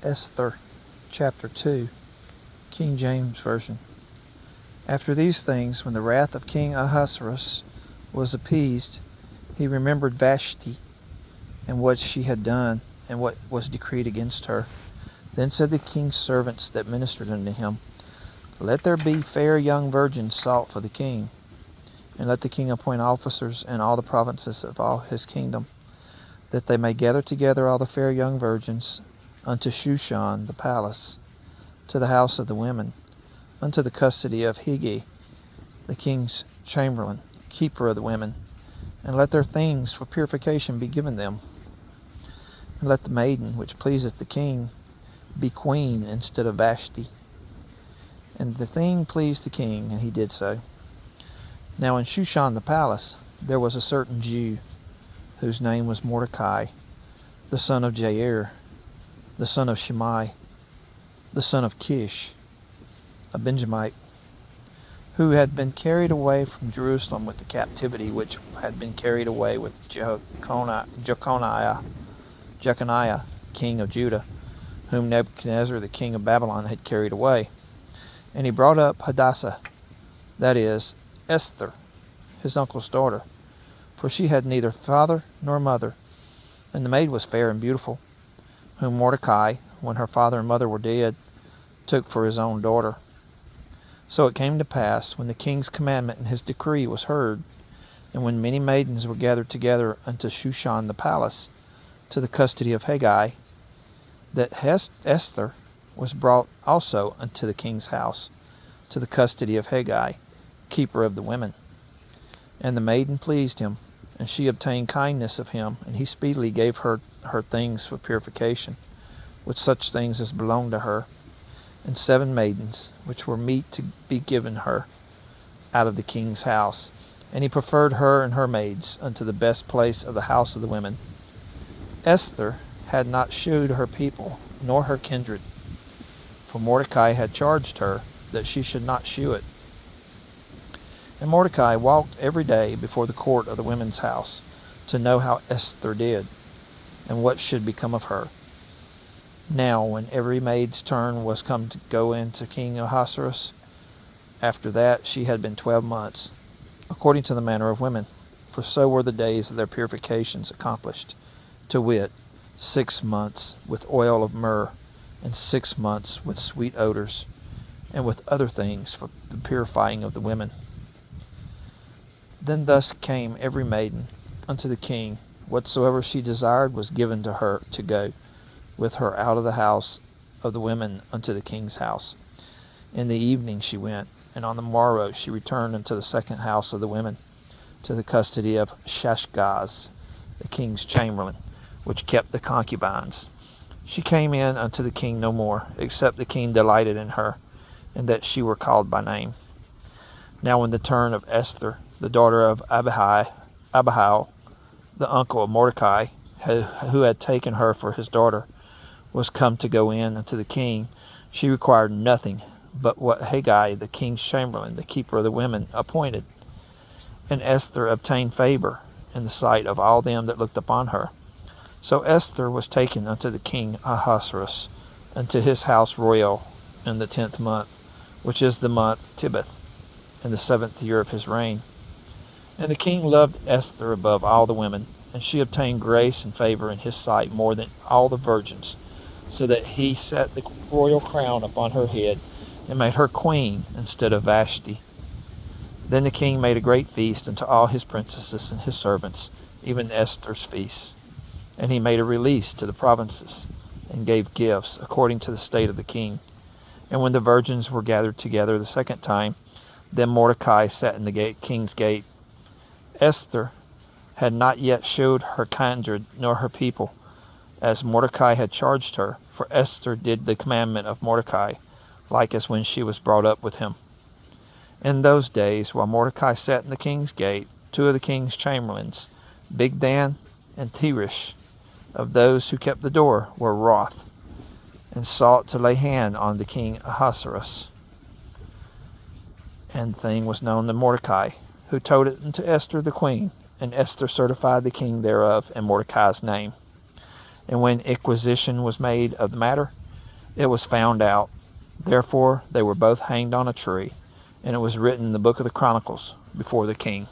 Esther chapter 2, King James Version. After these things, when the wrath of King Ahasuerus was appeased, he remembered Vashti and what she had done and what was decreed against her. Then said the king's servants that ministered unto him, Let there be fair young virgins sought for the king, and let the king appoint officers in all the provinces of all his kingdom, that they may gather together all the fair young virgins unto Shushan the palace, to the house of the women, unto the custody of Hegai, the king's chamberlain, keeper of the women, and let their things for purification be given them. And let the maiden which pleaseth the king be queen instead of Vashti. And the thing pleased the king, and he did so. Now in Shushan the palace there was a certain Jew, whose name was Mordecai, the son of Jair, the son of Shimei, the son of Kish, a Benjamite, who had been carried away from Jerusalem with the captivity which had been carried away with Jeconiah, king of Judah, whom Nebuchadnezzar the king of Babylon had carried away. And he brought up Hadassah, that is, Esther, his uncle's daughter, for she had neither father nor mother, and the maid was fair and beautiful, whom Mordecai, when her father and mother were dead, took for his own daughter. So it came to pass, when the king's commandment and his decree was heard, and when many maidens were gathered together unto Shushan the palace, to the custody of Hegai, that Esther was brought also unto the king's house, to the custody of Hegai, keeper of the women. And the maiden pleased him, and she obtained kindness of him, and he speedily gave her things for purification, with such things as belonged to her, and 7 maidens, which were meet to be given her out of the king's house. And he preferred her and her maids unto the best place of the house of the women. Esther had not shewed her people, nor her kindred, for Mordecai had charged her that she should not shew it. And Mordecai walked every day before the court of the women's house, to know how Esther did, and what should become of her. Now when every maid's turn was come to go in to King Ahasuerus, after that she had been 12 months, according to the manner of women, for so were the days of their purifications accomplished, to wit, 6 months with oil of myrrh, and 6 months with sweet odors, and with other things for the purifying of the women. Then thus came every maiden unto the king, whatsoever she desired was given to her to go with her out of the house of the women unto the king's house. In the evening she went, and on the morrow she returned unto the second house of the women, to the custody of Shashgaz, the king's chamberlain, which kept the concubines. She came in unto the king no more, except the king delighted in her, and that she were called by name. Now when the turn of Esther, the daughter of Abihail, the uncle of Mordecai, who had taken her for his daughter, was come to go in unto the king, she required nothing but what Hegai, the king's chamberlain, the keeper of the women, appointed. And Esther obtained favor in the sight of all them that looked upon her. So Esther was taken unto the king Ahasuerus, unto his house royal, in the 10th month, which is the month Tebeth, in the 7th year of his reign. And the king loved Esther above all the women, and she obtained grace and favor in his sight more than all the virgins, so that he set the royal crown upon her head, and made her queen instead of Vashti. Then the king made a great feast unto all his princesses and his servants, even Esther's feast. And he made a release to the provinces, and gave gifts according to the state of the king. And when the virgins were gathered together the second time, then Mordecai sat in the king's gate. Esther had not yet shewed her kindred nor her people, as Mordecai had charged her, for Esther did the commandment of Mordecai, like as when she was brought up with him. In those days, while Mordecai sat in the king's gate, 2 of the king's chamberlains, Bigdan and Teresh, of those who kept the door, were wroth, and sought to lay hand on the king Ahasuerus. And the thing was known to Mordecai, who told it unto Esther the queen, and Esther certified the king thereof in Mordecai's name. And when inquisition was made of the matter, it was found out. Therefore they were both hanged on a tree, and it was written in the book of the Chronicles before the king.